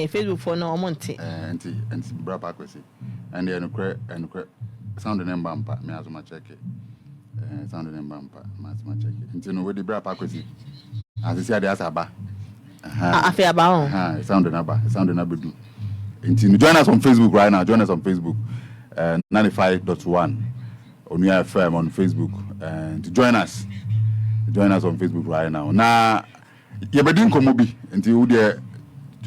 my Facebook for no monte. And brapa kwesi. And then sound the bumper, me as my check it. Sound the bumper, my check it. Until no with the brapa kwesi. As I said, there's a bar. I feel about sound the number do. Until join us on Facebook right now. Join us on Facebook. 95.1 Onua FM on Facebook. And to join us on Facebook right now. Now, you be doing komobi until you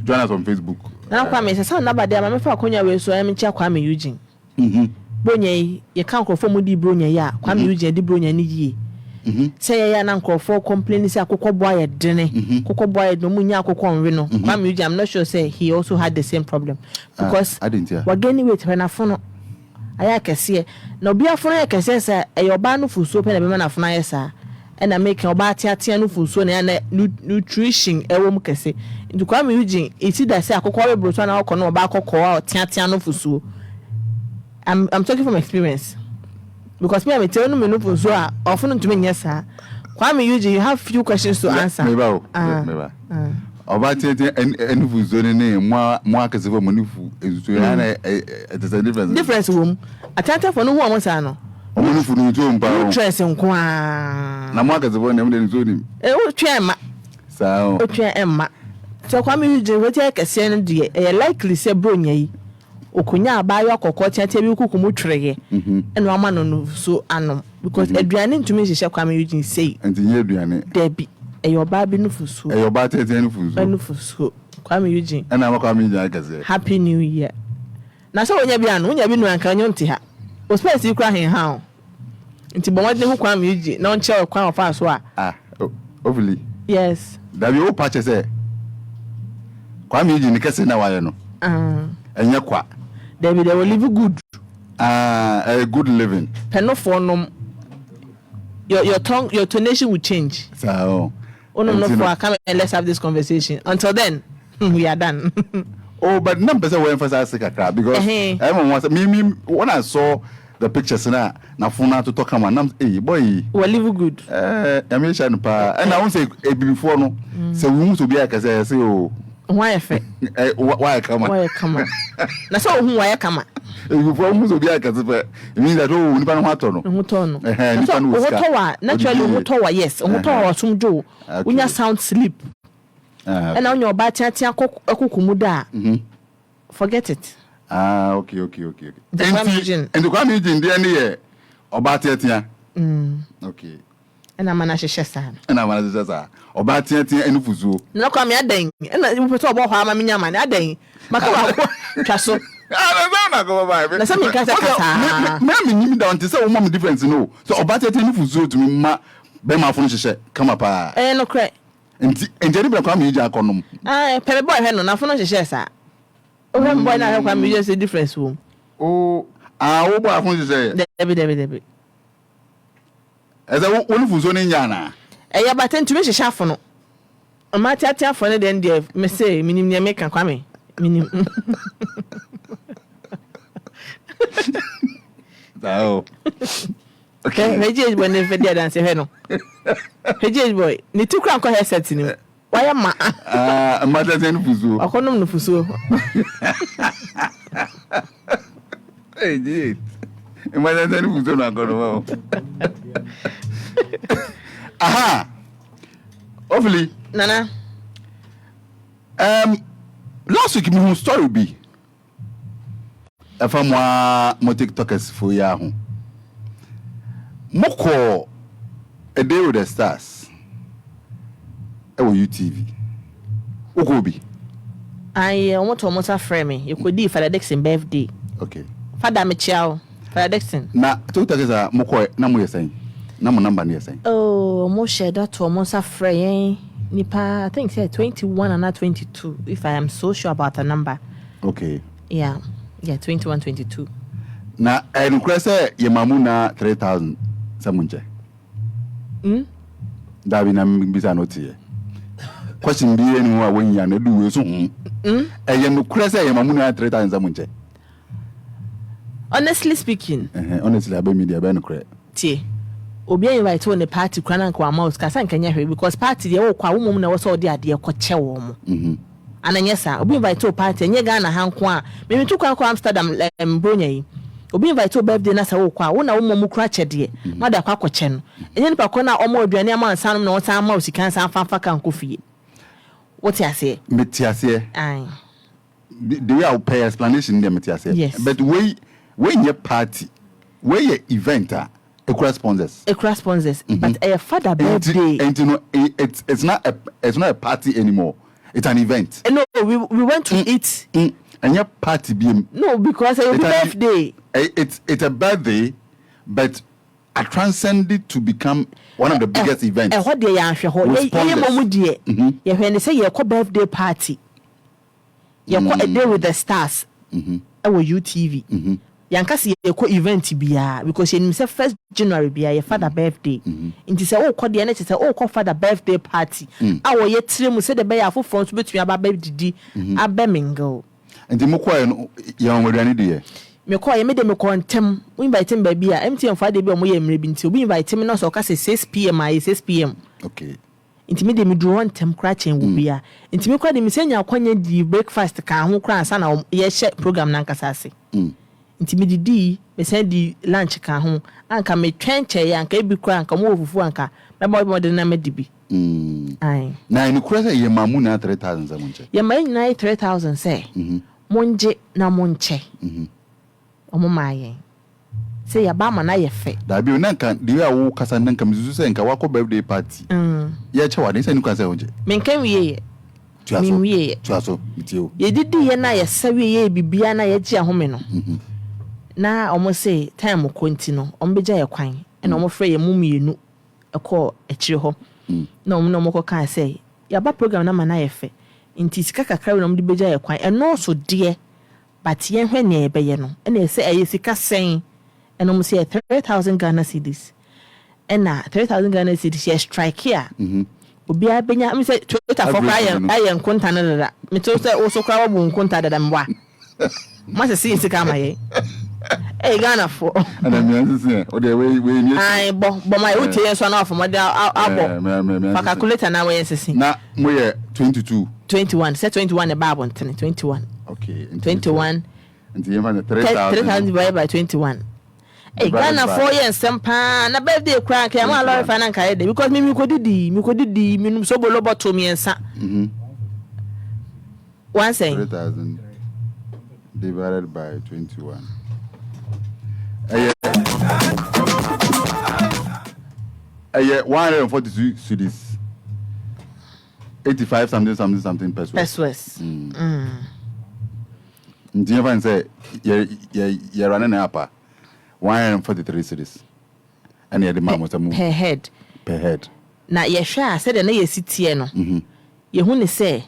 join us on Facebook. Now, Kwame, say sound number there. My friend Konya we so I'm check Kwame Eugene. Bronya, you can't confirm with the Bronya ya. Kwame Eugene the Bronya ni ye. Say ya na nkrofo complain say akokọ boy dene. Akokọ boy no munya akokọ onwe no. Kwame Eugene, I'm not sure say he also had the same problem because I didn't hear. We're getting wait when afono. Aya kese na obi afono ya kese say e yoba no fuso pe na be na afono ya sa. And I make your body no food so nutrition a woman can say. Into Kwame Eugene, it's either say I could call a brother and I'll call back or call Tiano for so. I'm talking from experience because me, I'm telling me no for so often to me, yes, sir. Kwame Eugene, you have few questions to answer. About it and who's doing name, Marcus of Manufu is a difference room. A tanta for no one, Sano. Omo fu no jo mba o trese nkwa na mo akaze bo na me nzo ni o twa emma sa o twa emma so Kwame Eugene we take kase no de e likely say bronya yi okunya abayo akokọ tiatia bi kuku mu twrege eno ama no so anom because aduane ntumi hihye Kwame Eugene say antinye aduane debi e yo ba bi no fuso e yo ba tete no fuso Kwame Eugene na ma Kwame Eugene akaze happy new year na so wonya bi anu wonya bi no anka nyo nti ha o space you cry how nti bo wadne ho Kwame Eugene na onche o kwan ofa so ovely yes da bi o patch say Kwame Eugene kese na waye no enye kwa they will live good a good living penno for no your tongue your tonation will change so no for come and let's have this conversation until then we are done. Oh, but number say we emphasize Sikakra because everyone wants me when I saw the pictures na phone to talk am hey boy we live good I mean sha pa and I won't say before no say we must be aka say oh why fe why come na so hu why come before we must be aka say it means that oh nipa no ato no nipa no ska naturally yes wasumjo unya sound sleep and on your bad tia akukumu da forget it. Okay. And the Kwame Eugene there near oba tia. Okay. And I'm na hehye sa. Oba tia enu fuzuo. No Kwame adan. And you put obo ho ama menya man adan. Maka wa twa so. Na go bye. Na some kasa kasa. Na me nyim da onte say wo mom difference no. So oba tia enu fuzuo to me ma be ma fo hehye kama pa. No kre. Enti enjeri be Kwame Eugene akonom. Pere boy he no na fo no hehye sa. Oh, boy, now Kwame Eugene say difference room. Oh, wo boy afun say. Debi. Eza wonu fuzo ni nyana. Ya baten tumi hihye afo no. Ma tiatia afo no den dey me say minim ne make Kwame. Minim. Dao. Okay, Heji boy ne fe dey dance he no. Heji boy, ni tu kran ko headset ni. Why ma? Mother then fuzo. Akonom no fuzo. Hey, did. Mother then fuzo na akonom. Aha. Hopefully. Nana. Last week my story be. Afa mo TikTokers for ya ho. Moko A Day with the Stars. UTV. Ugobi. I want to almost frame me. You could do Father Dixon birthday. Okay. Father Michelle. Father Dixon. Na to take a moko na mo yesen. Na mo number ni yesen. Oh, mo share that to almost frame. Nipa, I think say 21 and not 22 if I am so sure about a number. Okay. Yeah, 21 22. Na en kwese ye mamu na 3000 samunche. Dabi na mbisa no tie. Question be anyone when you na do we so e ye no kwese ye mamu na 3000 samunche. Honestly speaking, honestly about media be no kre. Tie. Obi invite on the party kwana kwa mouse ka san kanya hwe because party dey wo kwa wo mum na wo so dey ade ko che wo mo. ananyesa obi invite to party enye Ghana hanko a me to kwa Amsterdam bronya yi obi invite to birthday na sa wo kwa wo na wo momu kra chede ma da kwa koche no enye nipa ko na omo aduane ama ansan na wo san ma osika san fanfa kan kofie what you say metiase ai the way I pay explanation dem metiase yes. But we your party we your event ekura sponsors but a father birthday and you know it's not a party anymore. It's an event. No, we went to eat. And your party being no, because it's a birthday. It's a birthday, but I transcended to become one of the biggest events. What they are when they say you call birthday party, you call a day with the stars. Our UTV. Yankasi eko event biya because you say 1st January biya your father birthday. Inti say oh call the NH say oh call father birthday party. Awo ye tire mu say the be ya for front betumi aba didi aba mingle. Nti mo kwa ya onwuane de ye. Me call ye me de me call ntem. We invite him baby a MTN Friday bi omo ye mre bi nti obi invite me no so ka say 6 p.m. aye 6 p.m. Okay. Inti me de me draw ntem kra chen wo bia. Inti me kwa de me senya akwanya di breakfast ka ho kra ansa na ye hye program na nkasa ase. Nti me didi me send di lunch ka ho anka me twenche ya anka ebi kra anka mo ofufu anka me mo de na me dibi ai na ni kura say ye mamu na 3000 za monche ye ma nyina 3000 say monje na monche omo maye say ya ba ma na ye fe da bi na nka di ya wo kasa na nka mizuzu say nka wako birthday party ye che wa de say ni kwa say onje me nka wiye tuaso mitio ye didi ye na ye sawe ye bibia na ye gi ahome no na omo say time konti no omo beja ye kwan na omo frɛ ye mumienu ekɔ akire ho na omo no mo kɔ kan say ya ba program na ma na ye fe nti sika kakra na omo de beja ye kwan eno so de but ye hwɛ ne ebe ye no na say aye sika sen na omo say 3000 Ghana cedis na 3000 Ghana cedis ye strike here obi abenya me say Twitter for ayen konta na dada me to say o so kwa wo konta dada mwa ma se sin sika ma ye Ghana for and I'm saying o de we ai bo my o tie so na for mo de abo fa calculator na we nsisi na mo ye 21 say 21 e ba 21 okay 21 and you have 3000 divided by 21 Ghana 4 years sempa na birthday kra ka ma lorry fa na nka de because me ko didi me so bolo bottom yensa one saying 3000 divided by 21 aye 142 cedis 85 something pesos Ndie fan say ye run na apa 143 cedis and ye the mama per head na ye hwa said na ye sitie no ye hu ne say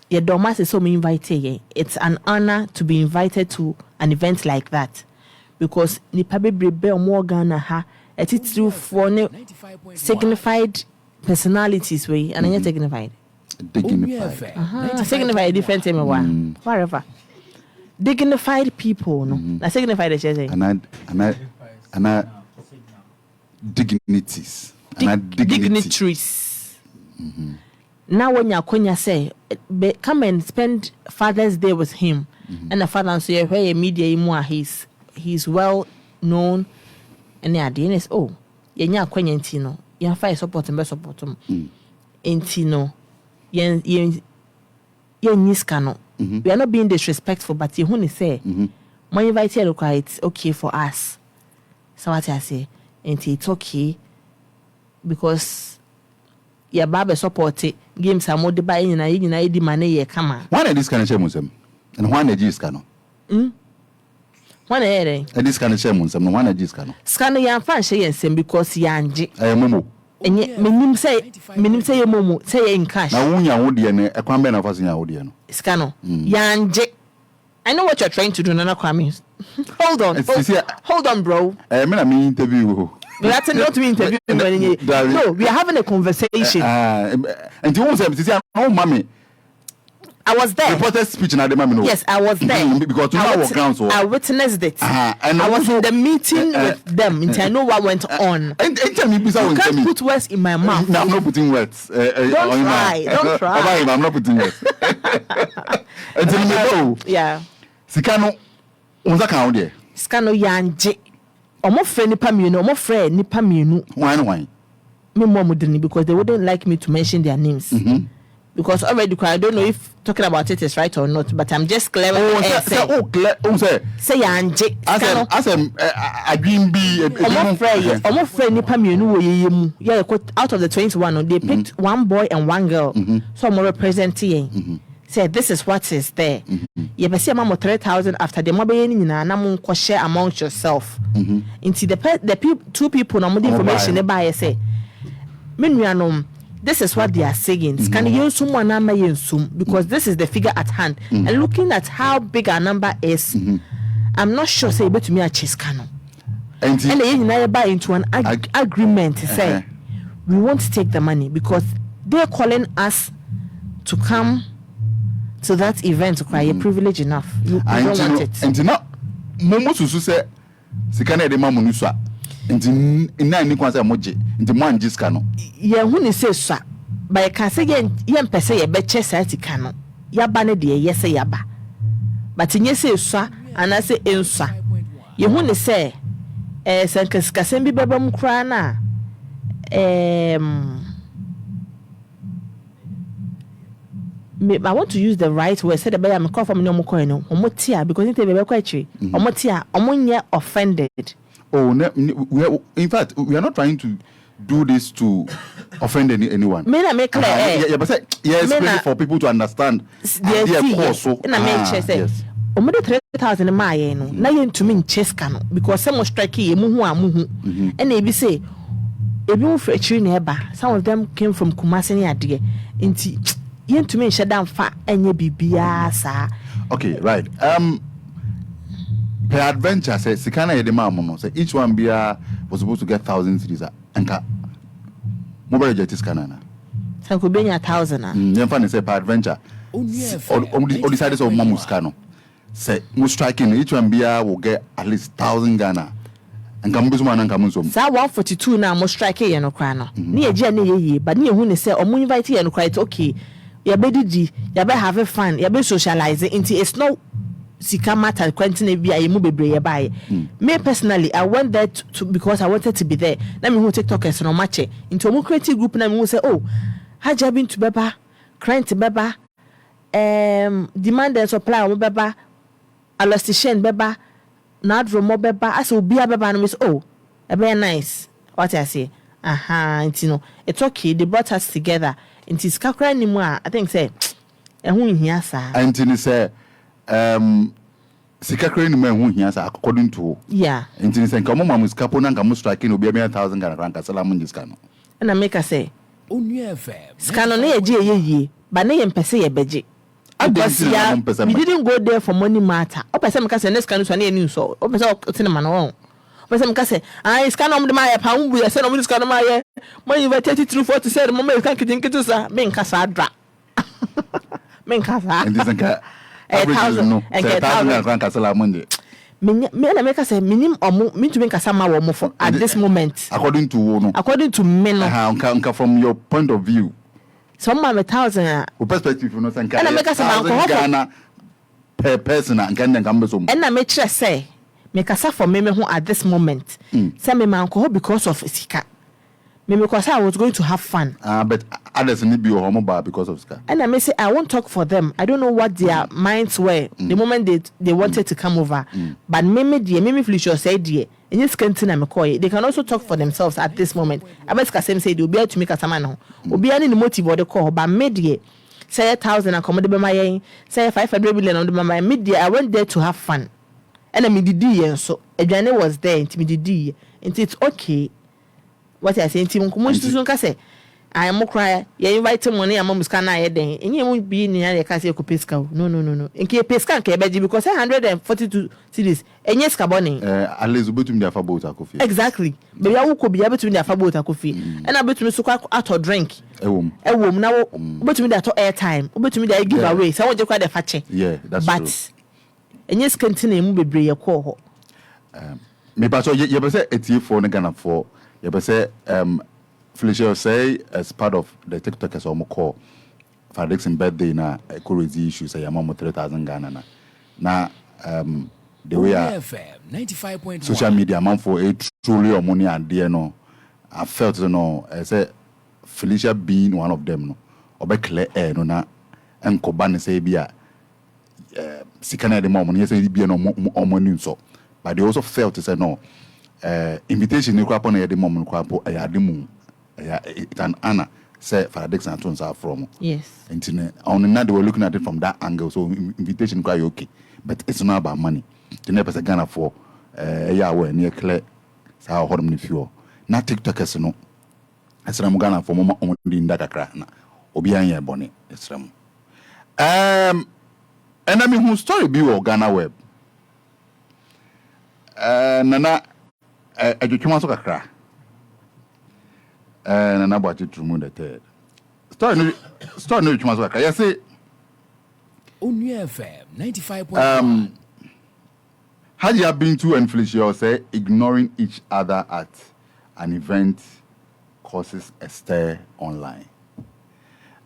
ye domas is so me invite ye. It's an honor to be invited to an event like that because nipa bebrebe omo Ghana ha etitru for ne signified personalities way and anya dignified signified different thing whatever dignified people no na signified the chese and dignitaries now when you konya say come and spend Father's Day with him and the father so where media imu he's well known and the idea is yenya konya ntino ya fa support and support ntino yen niska no we are not being disrespectful but you huni say when invite you it's okay for us so what I say it's okay because ya baba support games are more de buy na di money ye kama one of this kind of share musem and one of this kind one ere this kind of share musem no one of this kind scan ya fan share nsem because ya anje momo enye menim say ye momo say ye in cash na wunya wo de ne ekwan be na fa nya wo de no scan ya anje I know what you're trying to do Nana Kwame. Hold on bro me na me interview that's not to interview no we are having a conversation and you say oh mommy I was there. Reported speech in Adema. Yes, I was there. Because you know what grounds. I witnessed it. And I was in the meeting with them. I know what went on. And tell me, you can't put words in my mouth. No, I'm not putting words. Don't try. Don't try. I'm not putting words. And tell me, yeah. Sikano, unza ka there. Sikano yanje. Omo friend nipa mienu. Omo friend nipa mienu. Why? Me mom wouldn't because they wouldn't like me to mention their names. Because already I don't know if talking about it is right or not, but I'm just clear. Say yanje. As a green bee. Omo friend nipa mienu wo yeyemu. Yeah, out of the 21, they picked one boy and one girl. So I'm representing. Say this is what is there. You be see mama 3,000 after the mobile na mo share amongst yourself. Into the two people na mo the information buy say. This is what they are saying. Can you someone because this is the figure at hand. And looking at how big our number is, I'm not sure say able to me a chase canon. And they buy into an agreement to say we won't take the money because they're calling us to come to that event to cry a privilege enough. You don't want it. And now Momo Susu say Sikana de Mamunuswa. Ina ni kwanza moje nti mwanji ska no ye hu ni se swa ba ye kan se ye mpese ye be che satika no ya ba ne de ye se ya ba but nye se swa ana se enswa ye hu ni se sankaskasem bi beba mu kra na I want to use the right word. Said the bear me call from no more no omotia because it be quite tree omotia omonye offended. Oh, in fact, we are not trying to do this to offend anyone. Me na make clear. Yeah, but yes, for people to understand their course. So, na make say, omo de 3,000 ma ye no, na ye ntumi ncheska no because some strike ye mu hu amuhu. And e bi say, e bi mu frechiri na eba. Some of them came from Kumasi ni ade. Nti ye ntumi nhye dan fa enye bibia sa. Okay, right. Per adventure says Sikana Edema say each one was supposed to get 1,000 cities anka mobile jet is canana. Sanko benya 1,000 Yemfani say per adventure or decided of Mamuskano say most striking each one will get at least 1,000 Ghana and Kambusman and Kamusum. Sa 142 now most striking no crano. Near Jenny but near who say or moon invite and quite okay. Ya be didi, ya be have fun, ya be socializing into it's no Sika matter quantity be a move by. Me personally, I went there to because I wanted to be there. Let me who TikTokers no match into a creative group and I will say, oh, had you been to Beba, crying to Beba, demand and supply of Beba, elasticien Beba, Adwuma Beba, as will be a Beba and miss oh, a very nice. What I say, it's you know, it's okay, they brought us together. Into Skakra anymore, I think say, and who here, sir. And say, Sikakre ni hu hia sa according to nti sen ka mama muskapo na nka striking obi 1,000 Ghana franc sala munji ska no na make say Onua FM ska no na ye ba na ye mpese ye beje we didn't go there for money matter opese me ka say next can so na ye ni so opese o tinema no opese me ka say ska no mo de ma ye pa mbu ye say no mo ska no ma ye mo invite 3340 say mo me kan kitin sa me nka sa dra me nka sa and this nka 1,000 franc kasala Monday. Me na make say minim omo me to make kasama wo mo for at this moment. According to no. According to me no. Nka from your point of view. Some man 1,000. Perspective you know say nka. And make say Ghana per person nka nka so. And na make sure say me kasa for me ho at this moment. Say me man ko because of sika. Me because I was going to have fun. But others need be homo because of ska. And I may say I won't talk for them. I don't know what their minds were the moment they wanted to come over. But me Felicia Osei dear. In this country na me call they can also talk for themselves at this moment. I bet Kasem say they will be able to make a samano. Obi ani the motive or the call but me dear say 1,000 and come be my say 500 million on the my media. I went there to have fun. And I me did so Adwuma was there and me did and it's okay. What I say, Tim, come on, say, I am cry. You invite money, I'm almost can I then. And you won't be in the castle pesca. No. In case pesca can be because 142 cities. And yes, Caboni. At least between the boat a coffee. Exactly. But you could be able to be a boat a coffee. And I bet me so out or drink. A woman now, but me that airtime. But me that give away. So I want to cry the fatche. Yeah, that's true. But and yes, continue to be a call. Me, but you say it's for the Ghana for you say Felicia Osei as part of the TikTokers or call for Dixon birthday na crazy issues say among 3,000 Ghana na the way FM 95.1 social media man for a truly money and there no I felt I say Felicia being one of them no obe clear air no na enkoba say bia sikana de money say bia no money so but they also felt to say no invitation ni kwa pon the mom kwa po ayademu it's an honor say for Dixon and Tons are from yes and on now they were looking at it from that angle so invitation quite okay but it's not about money the never say Ghana for yeah we near clear so how hard many few na TikTokers no esram Ghana for mama on the ndakakra na obi anya bone esram and I mean who story be o Ghana web nana adwuma so kakra nana bwachi trumu the third story no adwuma so kakra you say Onua FM 95.1 had you been to and Felicia Osei ignoring each other at an event causes a stir online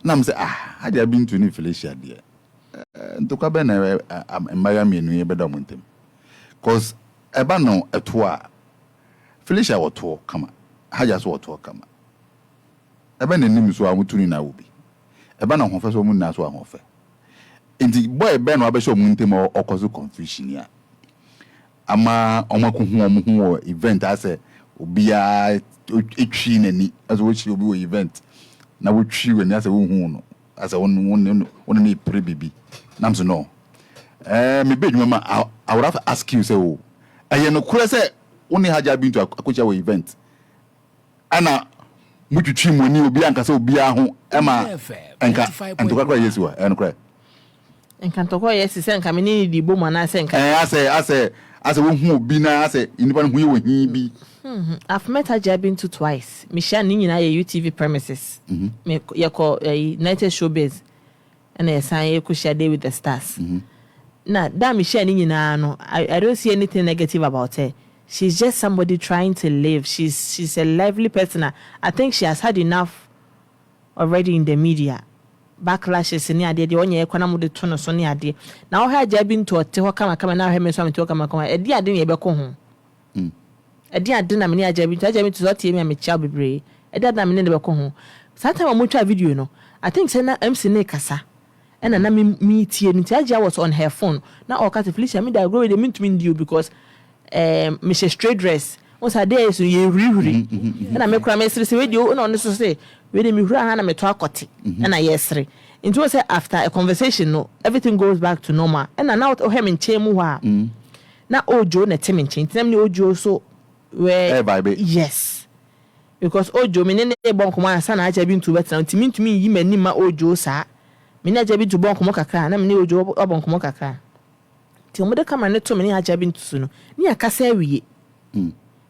na me say had you been to ni Felicia there ntoka be na Miami enu ye bedo montem cause eba no eto a Felicia woto kama haja so woto kama eba na nim so amutuni na obi eba na hofa so mu na so ahofa enti boy be no abehye omuntem okozo confusion ya ama omakuhu omuhu event ase obia etwi nani as wo chi obi wo event na wo twi wani ase wo hu no ase won me pre bibi nam so no me be dwuma I would have to ask you say oh aye no kura say woni haja bi to akocha wo event ana mutwitwi moni obi anka say obi aho ema enka ntokwa yesu wa enokra enka ntokwa yesu say enka me ni di bomu na say enka ase wo hu obi na ase inipa no hu ye wo hi bi I've met her Jabin to twice. Michelle Nina UTV premises. Me yako United Showbiz. And I sang you share day with the stars. Now that Michelle Nina no, I don't see anything negative about her. She's just somebody trying to live. She's a lively person. I think she has had enough already in the media. Backlashes in the onye kwana mu de tono so ne ade. Now her Jabin to te ho kama na her me so me to kama e di ade ne be ko ho. Edi ade na me ne ajabi to so tie me cha bebre edi na me ne be ko ho satan mo twa video no I think say na MC ne kasa ena na me tie no aja was on her phone na o ka Felicia me da go with me to me because me she straight dress on sa dey so ye huri ena me kura me sere se video na on so say we dey me hura ha na me to akote ena yesere into say after a conversation no everything goes back to normal ena na o he me nchemu ho a na ojo na temi nchen me ojo so where yes because ojo me ne bon komo ansa na aja bi ntu betra ntimi yi mani ma ojo sa me na aja bi ntu bon komo kakra na me ne ojo bon komo kakra ti omo de kama ne to me ne aja bi ntu su no ni akasa awie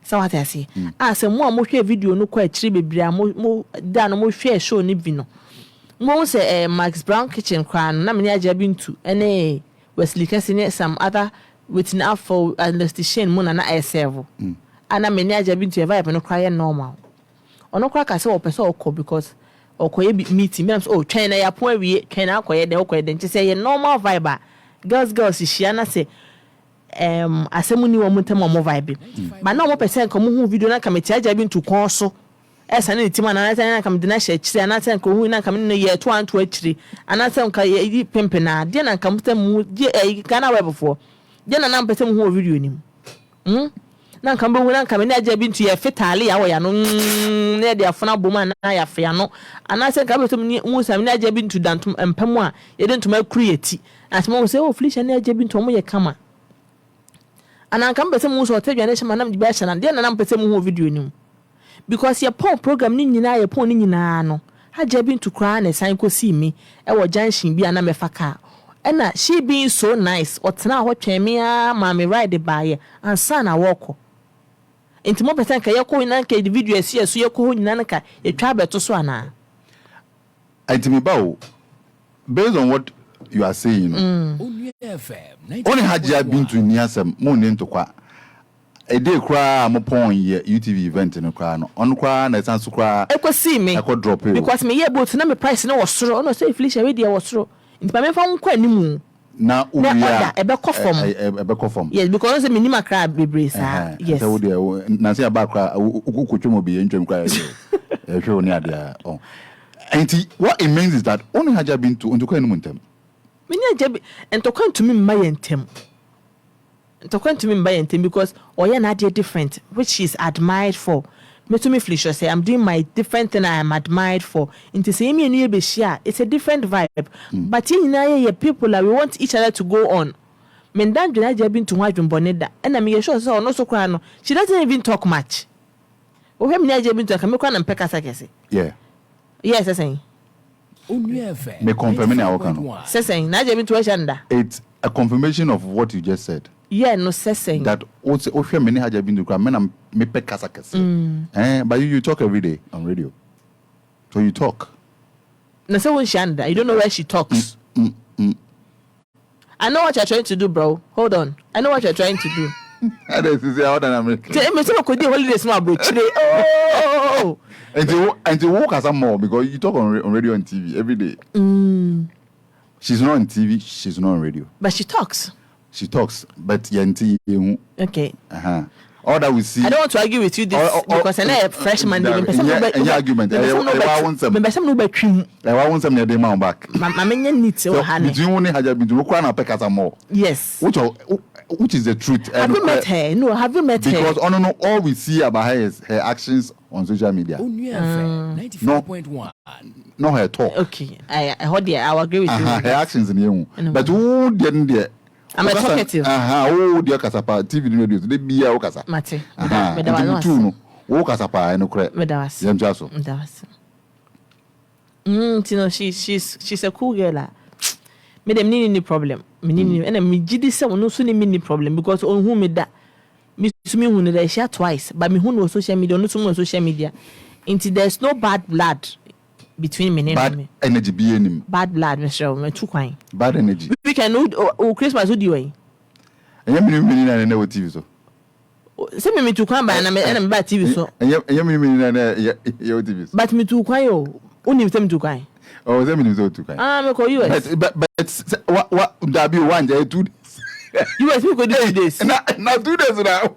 sa what I say se mo hwe video no kwa akiri bebria mo da no mo hwe show ni bi no mo se Max Brown kitchen kwa na me ne aja bi ntu ene Wesley Kasine some other waiting up for investigation mo na serve ana me ne aja bi ntu e vibe no cry normal ono kwa ka se wo pese okọ because okoye meeting me am so twɛn na ya po awie twɛn na akoye de okoye de nche se ye normal vibe girls hia na se asemu ni wo muntem mo vibe ba na mo pese nko mo hu video na ka me ti aja bi ntu kon so esa na ti ma na na ka me de na hye kire na se nko hu na ka me no ye to anto akire ana se nka ye pempe na de na nka mutem mu de Ghana web for de na pese mo hu video ni na nka mbe hu na nka me na aja bi ntu ye fitale ya wo ya no na de afona boma na ya fe ya no ana se nka be to mu sa me na aja bi ntu dantum empam a ye de ntuma create asema wo se o Felicia na aja bi ntu mo ye kama ana nka mbe se mu so otadwane hye manam de be hye na de na pese mo hu video ni because ye pon program ni nyina ye pon ni nyina no Haja been to cry and sign could see me. I was junction be an amefaka. And she being so nice, or now what me, mammy ride the buyer, and son I walk. Into more percent, Kayako in Anka, the video is here, so you're calling Nanaka, a travel to Swana. Intimi bow. Based on what you are saying, only had you been to Niasam, Moon to Qua. A day cry, I'm upon ye UTV event in a crown. On crown, I sans cry. I could see me. I could drop it. Because me, yeah, but no price no was true. No, say Felicia radio was true. In my phone, quite new. Now, we are a back of yes, because the minima crab be brace. Yes, Nancy about who be in cry. Show near there. Oh, and what it means is that only had you been to Quenuntem. And to come to me, my intem. To come to me by anything because Oya different, which she's admired for. Me to me Felicia say I'm doing my different thing I am admired for. Into say me and you be share. It's a different vibe. But in people we want each other to go on. Mendan Nadia been to watch Boneda and I'm sure so no so cry. She doesn't even talk much. Oh, him Nadia been to Kamekwan and Pekasakesi. Yeah. Yes, I say. Me confirming our can. Saying Nadia been to Ashanda. It's a confirmation of what you just said. Yeah, no saying that also many had been to come and me Pekasakas. But you talk every day on radio. So you talk. No, so Shanda, you don't know where she talks. I know what you're trying to do, bro. Hold on. I know what you're trying to do. I don't see how than America. Tell me some could do holidays small bro. Oh. And you walk as a more because you talk on radio and TV every day. She's not on TV, she's not on radio. But she talks. She talks, but Yanti. Okay. All that we see. I don't want to argue with you this because I'm a freshman. Any argument. I want some. I want some near the mount back. My main needs to have. You only had been to look around a peck more. Yes. Which is the truth. Have you met her? No, have you met her? Because all we see about her is her actions on social media. 94.1. No, her talk. Okay. I heard you. I will agree with you. Her actions in you. But who didn't there? I'm a talkative. Oh, dear Casapa, TV radio, they be a Ocasa. Mate. Ocasapa, and Ocre. Medas. Yanjaso. She's a cool girl. Made them need any problem. Meaning, and me did this someone no soon mini problem because on whom it that. Miss me who they share twice, but me who knows social media, no someone social media. Until there's no bad blood between me and bad energy being bad blood, Mr. Me too quiet. Bad energy. We can know Christmas would you way. I am meaning no TV so. Send me to come by and I'm bad TV so. I am meaning your TV. But me too quiet. Only them to quiet. Oh, them is too quiet. I'm call you. But what that be 1 day 2 days? You ask me go 2 days. Now 2 days now.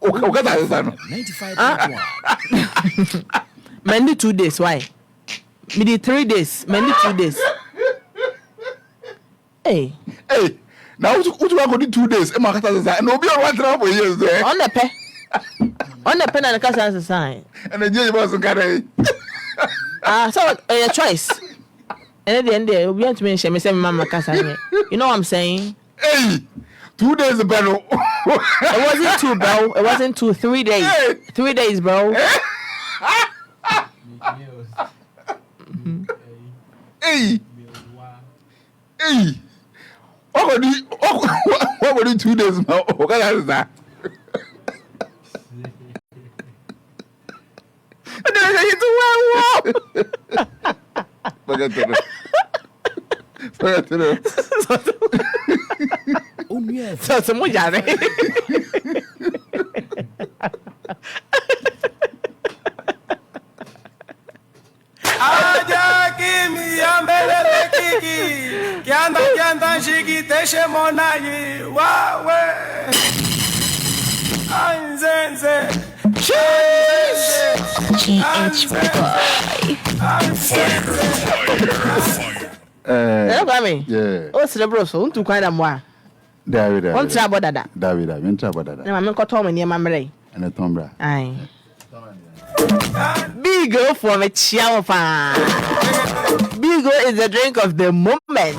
Okay, that's 95.1. Mainly 2 days. Why? Me did 3 days. Mainly 2 days. Hey. Now who do I go to 2 days? No be on one trap for years there. On the pen and the casa sign. And the judge was carry. So a choice. And at the end there, we want to mention me say mama casa. You know what I'm saying? Hey. 2 days, bro. It wasn't 2, bro. It wasn't 2. 3 days. 3 days, bro. Hey. What would you 2 days now? What is that? Forget it. So some more jare. Aja kimi ambele kiki kianda shiki teshe monayi wawe anzenze GH boy. Yeah. Oh, celebration. Untu kwa na mwa. David. On trouble dada. David, I'm trouble dada. Na mama ko to me ma mre. And a tombra. Aye. Big girl for me chiao fa. Big girl is the drink of the moment.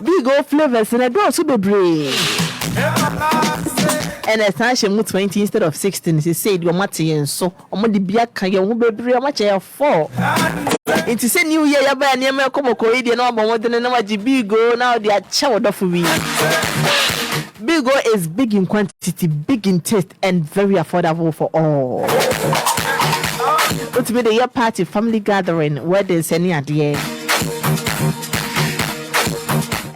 Big girl flavors and I don't so be brave. And as I say 20 instead of 16, she said your material so omo de bia kan ye ho bebre omo che 4. It is a new year ya ba na come koidi na obo modern na waji bigo now they are chow for we. Bigo is big in quantity, big in taste and very affordable for all. It will be the year party, family gathering, weddings any idea.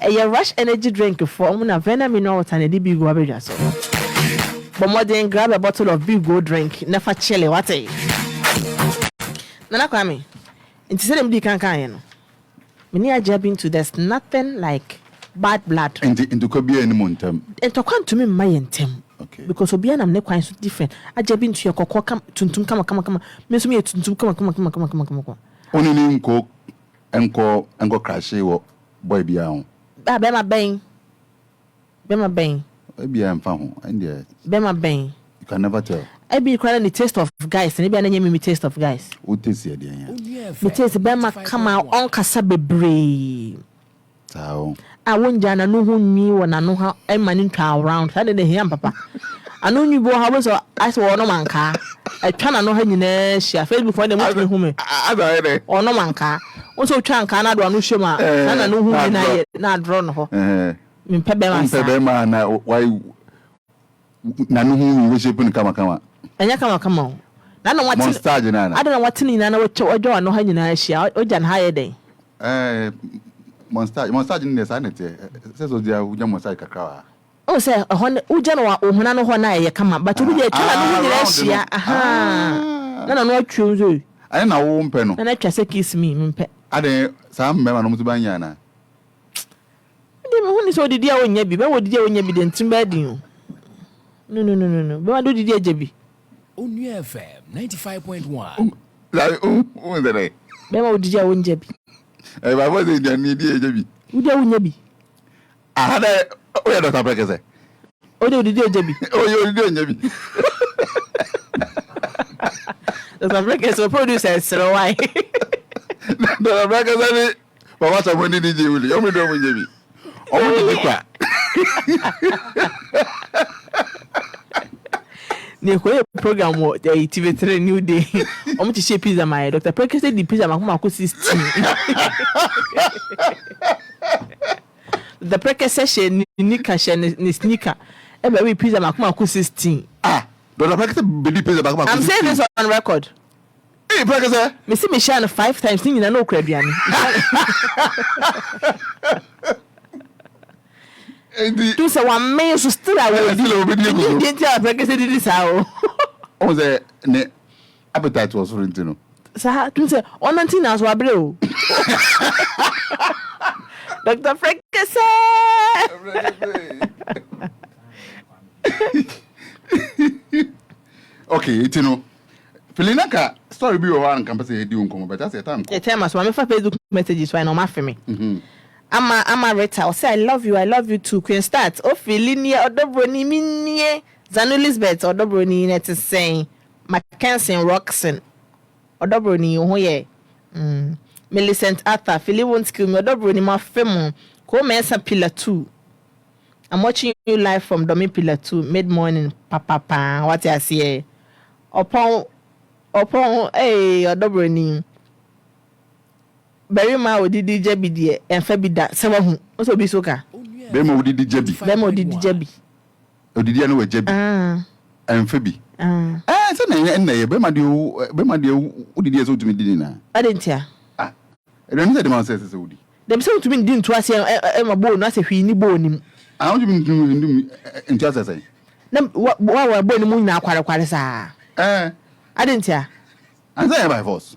A rush energy drink for Omuna Vena Minot and a Bigo average so. But more than grab a bottle of Bigo drink, never chilly what a Nana Kwame. It's the same can Many are jabbing to there's nothing like bad blood. Into Kobia in the mountain. And to come to me my intem. Okay. Because Obian am quite so different. I jabbing to your cocoa come come. Miss me to come. Only cook and go crash or boy beyond. Bema Bain. Bema Bain. Maybe I'm found. And yeah. Bema Bain. You can never tell. I be crying the taste of guys, and maybe I name me taste of guys. What is it, dear? Me taste Bema come out on Casabe. So I won't jana no who knew when I know how I'm manning to around. How did they hear, Papa? I know you go, how was I saw no man car. I try to know how you know she fell before the movie home. Or no man car. Also, try and Canada or no shima. And I know who I not drawn her. In Pebema, now why Nanu wish you couldn't come. And you come on. I don't know what I don't know what's in Nana what to adore no how you know she or Jan higher day. Monster in the sanity says, oh, dear, we almost like a car. Oh, sir, a hundred Ujano or Honano Hona, come up, but you be a child. Aha, no, no, choose. I know won't pen. And I just kiss me. I did some memorable to Banyana. When is all the dear when you be, what did you when you be then to bed you? No. But what do the dear Jebby? Onua FM 95.1. Like, oh, the day. Bema did you win Jebby? I wasn't your need, Jebby. Who do you be? I had a Dr. Brecker. Oh, do the dear Jebby? Oh, you're doing Jebby. Dr. Brecker is a producer, so why? Dr. Brecker, but what I wanted to do, you only don't win Jebby. Oh, the program what the TV3 new day. I'm to shape pizza my Dr. Perkins said the pizza my 16. The Perkins session nika ni sneaker. Every pizza my 16. Ah, Dr. Perkins believe pizza back. I'm saying this on record. Hey, Perkins, me see me share 5 times thing in no crediani. Tu say one man so still away. Didn't tell Perkins did this how. Oh, the appetite was for it, you know. Sir, tu say on 19 hours wa bro. Dr. Perkins. Okay, you know. Felinaka story be one campus e di unko, but that's a time. E tell me so me fa Facebook messages why no ma fe me. I'm a Rita. I'll say I love you too. Queen start. Oh, Felicia Odobroni minie. Zanu Elizabeth Odobroni net is saying Mackenzie Roxon Odobroni oh yeah. Millicent Arthur Philly won't kill me Odobroni my femo. Come answer pillar 2. I'm watching you live from Domi pillar 2 mid morning. Papa what I see. Upon hey Odobroni. Very ma odi DJ bi de enfa bi da se wahu o so bi soka be ma odi DJ bi be ma odi DJ bi odi no we jebi enfa bi se na ye be ma de odi so tumi di na adentia dem se dem an se odi dem se tumi di nto ase e ma bo no ase hwi ni bo nim an tumi ndi nto ase se na wa bo ni mu na kware sa adentia an se by force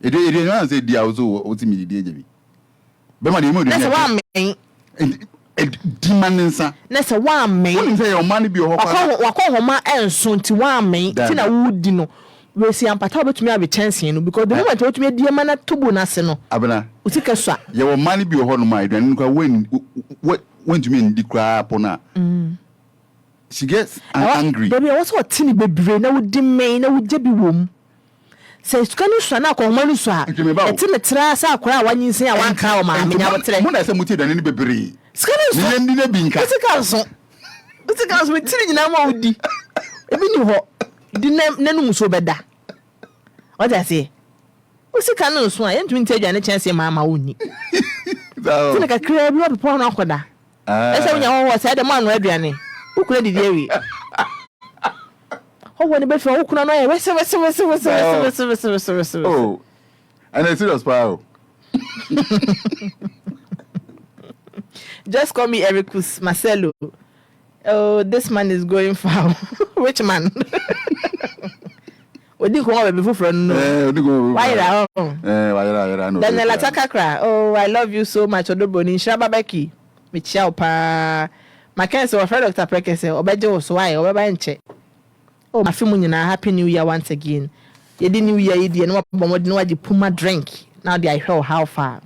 e no say dia also o ti mi di ejebi be ma de mo di na se wa men di maninsa na se wa men woni say o man bi o hokwa wa ko homa enso nti wa men ti na wudi no we si ampata obetumi abe chance no because the moment obetumi di ma na tubu na se no abena utika so ye wo man bi o ho no mai dan kwa when to me ndi kra pona she gets angry baby what's what tini bebre na wudi men na wuje bi wom say skanu so na ko manu so a etime tra sa akora wanyinsen a wanka o ma menya wotre mo na say muti dan ni bebre skanu so ni ndi na bi nka physical so What's the with telling you now? Woody. Ebi ni ho. Di nenu so beda. What I say? What's the canon so? I ain't tell you any chance your mama woni. So like a crab blood upon Akoda. That's when you said the man ready ani. Who could did you? Oh, when the bed for who could know? Oh, and I serious pal. Just call me Ericus Marcelo. Oh, this man is going far. Which man? We didn't go before from why that? Daniela Takakra. Oh, I love you so much. Odoboni Shababeki. Michelle pa. Mackenzie or friend Dr. Prekese. Obejo so why? Obebanche. Oh, my family na happy new year once again. You didn't new year, you didn't know what the Puma drink. Now they are how far.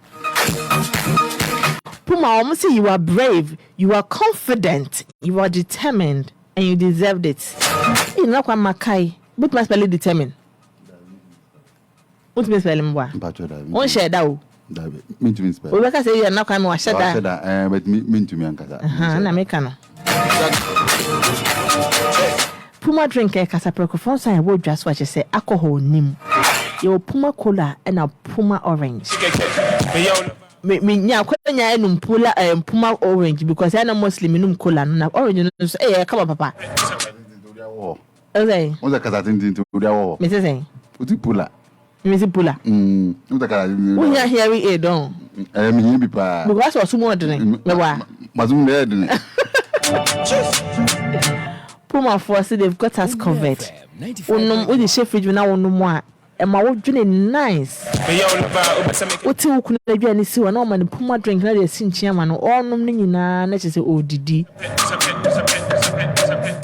Puma, almost say you are brave, you are confident, you are determined, and you deserved it. You know what Makai, but must spell determined. What must spell him? One share that. Mean to me spell. We can say you are not coming to share that. But mean to me Ankasa. Na mekano. Puma drink a casa precophone sign would just what you say alcohol nim. Your Puma cola and a Puma orange. Me nya kwanya enum Puma orange because I am Muslim enum cola na orange eh come on papa. Okay. What's the casa tin to the wall? Mrs. Say. Uti pula. Mrs. Pula. What's the casa? We are here we don. Me be pa. Because was more than me wa. Mazum there. Puma force they've got us covered. Unum with the chef fridge now unum and my would nice. What you could be any see one man Puma drink na the sin chairman or no nina necessary ODD.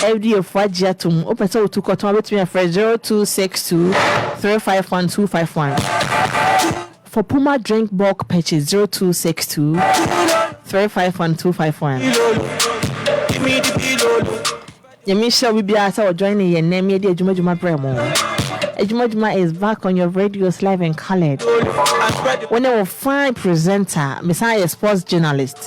Every of Fajatum open so to cut on between a fresh 0262 351 for Puma drink bulk purchase 0262 351 Yamisha will be asked or joining your name, Adwuma Adwuma. Adwuma Adwuma is back on your radios live and colored. When I will find presenter, Messiah sports journalist.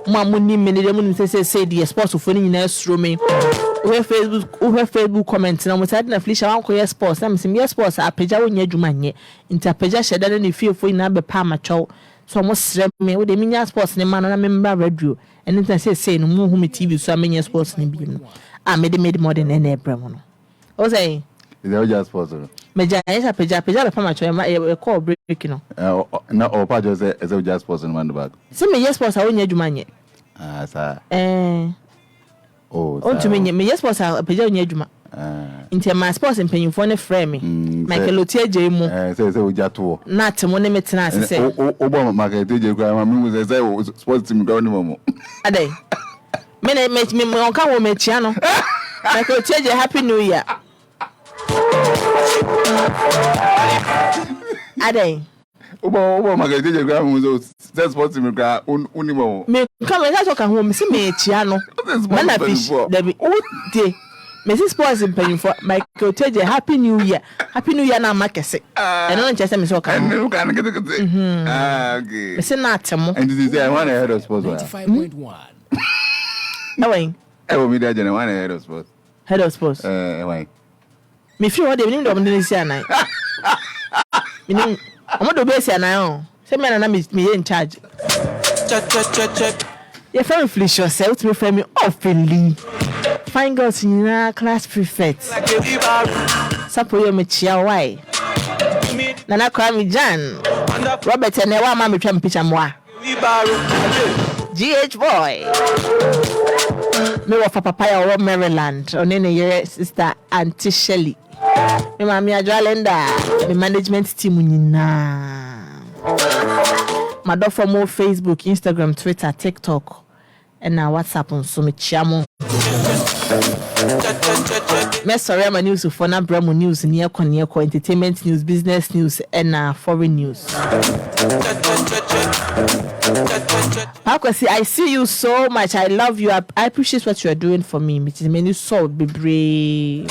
Mamuni many say the sports of funny in us room. We have Facebook comments and we said Felicia Osei sports. I'm saying yes sports are Peja when Adwuma Interpeja Shedan and feel for in a PAAA. So almost me with the mini sports in man and a member radio. And then say no more home TV so many sports in beam. I made more than any Bremono. Osei. Is that just sports? Meja is a Peja PAAA call breaking. No, or part just as a just sports in one back. Send me yes sports I won't Adwuma. Ah, sir. Oh, to me, yes sports are Peja Adwuma. Into my sports and paying for a frame. Michael Otier Jamo. Says we just two. Not one minute, and I say, Obama market, DJ, was sports team going home. A day. Many make me more come with channel. Michael Otier, Happy New Year. A day. Obama market, DJ Graham was sports team unimo. Me come and talk at home, see me channel. Man, I fish, there be all day. Mrs. Sports in paying for Michael Teje, Happy New Year. Happy New Year now, Marcus. And don't just miss okay. And you can get it. Okay. It's not and this is I want to head of sports. 95.1. No way. I will be there, and I want to head of sports. Head of sports. Why? Me feel what they need to do this year night. Meaning, I'm not the best here now. Say, man, I'm me in charge. Your friend Felicia Osei to me friend me awfully. Fine girls in your class prefect. Suppose me chia why. Nana call me John. Robert and Ewa mama try me picture moi. GH boy. Me wa for papaya or Maryland. On any year sister Auntie Shelley. Me mama Adwalenda. Me management team unina. My dog for more Facebook, Instagram, Twitter, TikTok, and now WhatsApp on so me chamo. Me sorry my news for na bremo news near entertainment news, business news, and foreign news. I see you so much. I love you. I appreciate what you are doing for me. It is many so be brave.